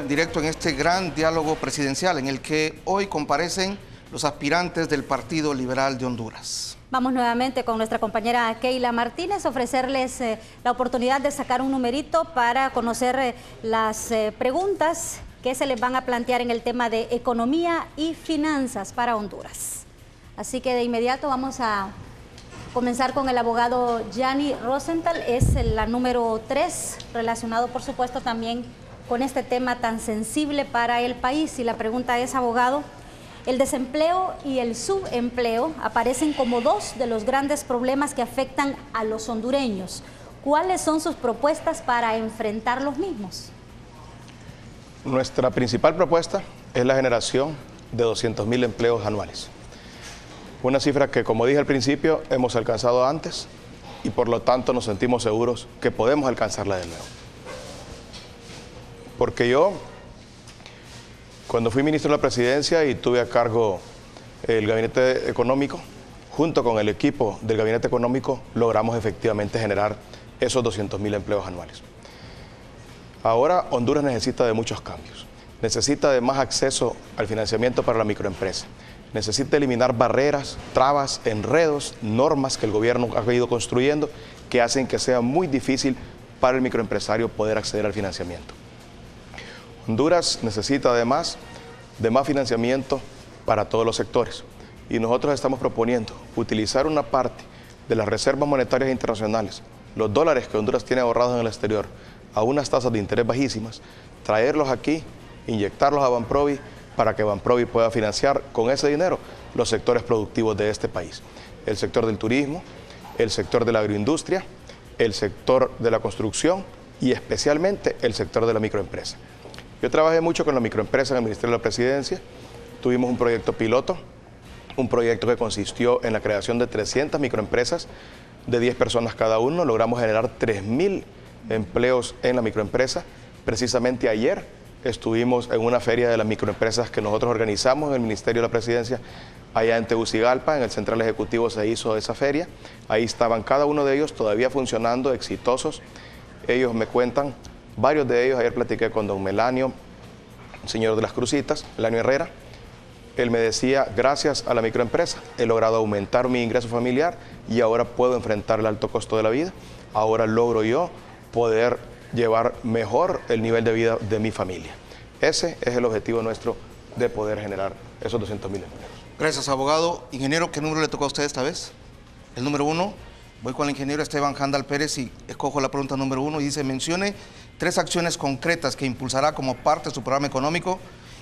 entrar directo en este gran diálogo presidencial en el que hoy comparecen los aspirantes del Partido Liberal de Honduras. Vamos nuevamente con nuestra compañera Keila Martínez, ofrecerles la oportunidad de sacar un numerito para conocer las preguntas que se les van a plantear en el tema de economía y finanzas para Honduras. Así que de inmediato vamos a comenzar con el abogado Gianni Rosenthal, es la número 3, relacionado por supuesto también con este tema tan sensible para el país. Y la pregunta es, abogado, el desempleo y el subempleo aparecen como dos de los grandes problemas que afectan a los hondureños. ¿Cuáles son sus propuestas para enfrentar los mismos? Nuestra principal propuesta es la generación de 200.000 empleos anuales. Una cifra que, como dije al principio, hemos alcanzado antes y por lo tanto nos sentimos seguros que podemos alcanzarla de nuevo. Porque yo, cuando fui ministro de la Presidencia y tuve a cargo el Gabinete Económico, junto con el equipo del Gabinete Económico, logramos efectivamente generar esos 200.000 empleos anuales. Ahora Honduras necesita de muchos cambios. Necesita de más acceso al financiamiento para la microempresa. Necesita eliminar barreras, trabas, enredos, normas que el gobierno ha ido construyendo que hacen que sea muy difícil para el microempresario poder acceder al financiamiento. Honduras necesita además de más financiamiento para todos los sectores y nosotros estamos proponiendo utilizar una parte de las reservas monetarias internacionales, los dólares que Honduras tiene ahorrados en el exterior, a unas tasas de interés bajísimas, traerlos aquí, inyectarlos a Banprovi para que Banprovi pueda financiar con ese dinero los sectores productivos de este país. El sector del turismo, el sector de la agroindustria, el sector de la construcción y especialmente el sector de la microempresa. Yo trabajé mucho con la microempresa en el Ministerio de la Presidencia, tuvimos un proyecto piloto, un proyecto que consistió en la creación de 300 microempresas de 10 personas cada uno, logramos generar 3.000 empleos en la microempresa. Precisamente ayer estuvimos en una feria de las microempresas que nosotros organizamos en el Ministerio de la Presidencia, allá en Tegucigalpa, en el Central Ejecutivo se hizo esa feria. Ahí estaban cada uno de ellos todavía funcionando, exitosos. Ellos me cuentan, varios de ellos, ayer platiqué con don Melanio, señor de las Crucitas, Melanio Herrera. Él me decía, gracias a la microempresa he logrado aumentar mi ingreso familiar y ahora puedo enfrentar el alto costo de la vida. Ahora logro yo poder llevar mejor el nivel de vida de mi familia. Ese es el objetivo nuestro de poder generar esos 200.000 empleos. Gracias, abogado. Ingeniero, ¿qué número le tocó a usted esta vez? El número 1. Voy con el ingeniero Esteban Handal Pérez y escojo la pregunta número 1 y dice, mencione 3 acciones concretas que impulsará como parte de su programa económico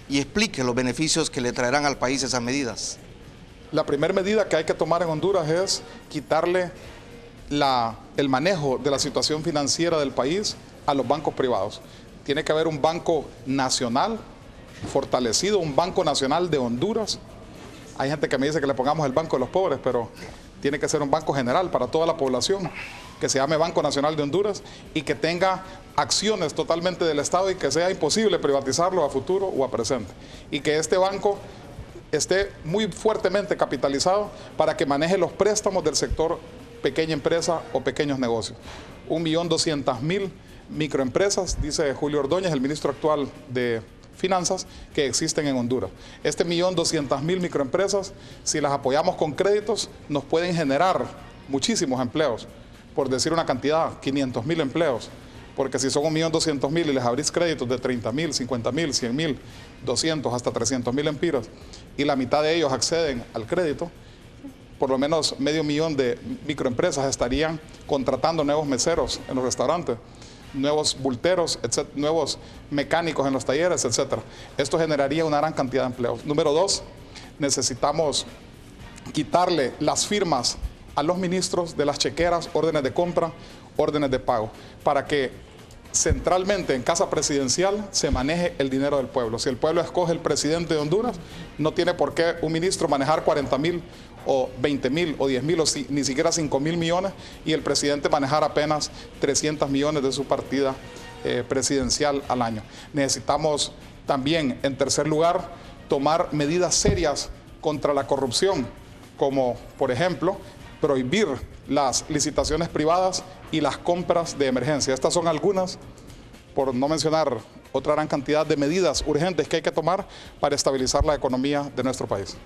y explique los beneficios que le traerán al país esas medidas. La primera medida que hay que tomar en Honduras es quitarle el manejo de la situación financiera del país a los bancos privados. Tiene que haber un banco nacional fortalecido, un banco nacional de Honduras. Hay gente que me dice que le pongamos el banco de los pobres, pero tiene que ser un banco general para toda la población, que se llame Banco Nacional de Honduras y que tenga acciones totalmente del Estado y que sea imposible privatizarlo a futuro o a presente. Y que este banco esté muy fuertemente capitalizado para que maneje los préstamos del sector pequeña empresa o pequeños negocios. 1.200.000 microempresas, dice Julio Ordóñez, el ministro actual de Finanzas, que existen en Honduras. Este 1.200.000 microempresas, si las apoyamos con créditos, nos pueden generar muchísimos empleos. Por decir una cantidad, 500.000 empleos. Porque si son 1.200.000 y les abrís créditos de 30.000, 50.000, 100.000, 200, hasta 300.000 empiras, y la mitad de ellos acceden al crédito, por lo menos 500.000 de microempresas estarían contratando nuevos meseros en los restaurantes, nuevos bulteros, etc., nuevos mecánicos en los talleres, etc. Esto generaría una gran cantidad de empleos. Número 2, necesitamos quitarle las firmas a los ministros de las chequeras, órdenes de compra, órdenes de pago, para que centralmente en Casa Presidencial se maneje el dinero del pueblo. Si el pueblo escoge el presidente de Honduras, no tiene por qué un ministro manejar 40.000 o 20.000 o 10.000 o ni siquiera 5.000 millones y el presidente manejar apenas 300 millones de su partida presidencial al año. Necesitamos también, en tercer lugar, tomar medidas serias contra la corrupción, como por ejemplo prohibir las licitaciones privadas y las compras de emergencia. Estas son algunas, por no mencionar otra gran cantidad de medidas urgentes que hay que tomar para estabilizar la economía de nuestro país.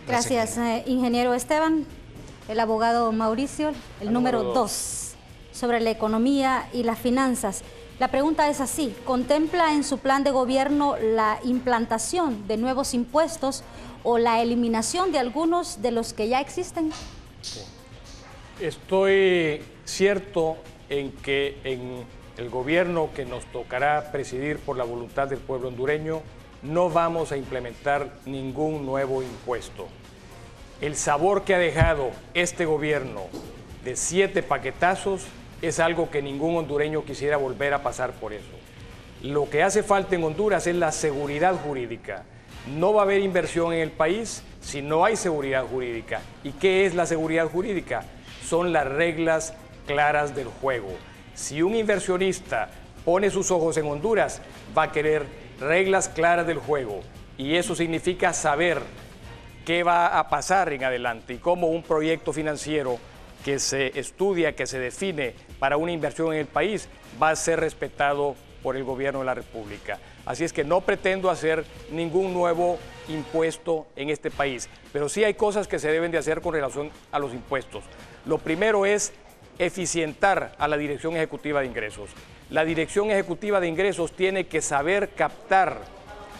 Gracias, ingeniero Esteban. El abogado Mauricio, el número 2, sobre la economía y las finanzas. La pregunta es así: ¿contempla en su plan de gobierno la implantación de nuevos impuestos o la eliminación de algunos de los que ya existen? Sí. Estoy cierto en que en el gobierno que nos tocará presidir por la voluntad del pueblo hondureño no vamos a implementar ningún nuevo impuesto. El sabor que ha dejado este gobierno de 7 paquetazos es algo que ningún hondureño quisiera volver a pasar por eso. Lo que hace falta en Honduras es la seguridad jurídica. No va a haber inversión en el país si no hay seguridad jurídica. ¿Y qué es la seguridad jurídica? Son las reglas claras del juego. Si un inversionista pone sus ojos en Honduras, va a querer reglas claras del juego. Y eso significa saber qué va a pasar en adelante y cómo un proyecto financiero que se estudia, que se define para una inversión en el país, va a ser respetado por el gobierno de la República. Así es que no pretendo hacer ningún nuevo impuesto en este país, pero sí hay cosas que se deben de hacer con relación a los impuestos. Lo primero es eficientar a la Dirección Ejecutiva de Ingresos. La Dirección Ejecutiva de Ingresos tiene que saber captar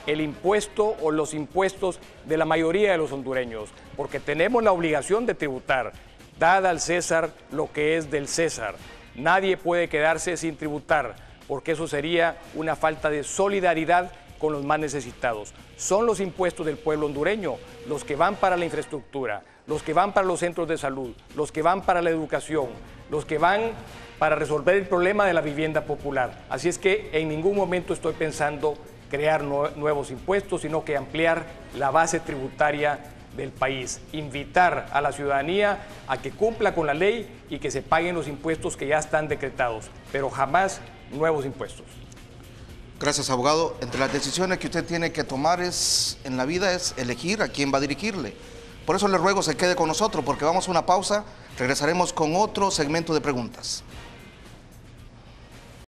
el impuesto o los impuestos de la mayoría de los hondureños, porque tenemos la obligación de tributar, dada al César lo que es del César. Nadie puede quedarse sin tributar, porque eso sería una falta de solidaridad con los más necesitados. Son los impuestos del pueblo hondureño los que van para la infraestructura, los que van para los centros de salud, los que van para la educación, los que van para resolver el problema de la vivienda popular. Así es que en ningún momento estoy pensando crear nuevos impuestos, sino que ampliar la base tributaria del país, invitar a la ciudadanía a que cumpla con la ley y que se paguen los impuestos que ya están decretados, pero jamás nuevos impuestos. Gracias, abogado. Entre las decisiones que usted tiene que tomar en la vida es elegir a quién va a dirigirle. Por eso le ruego se quede con nosotros, porque vamos a una pausa, regresaremos con otro segmento de preguntas.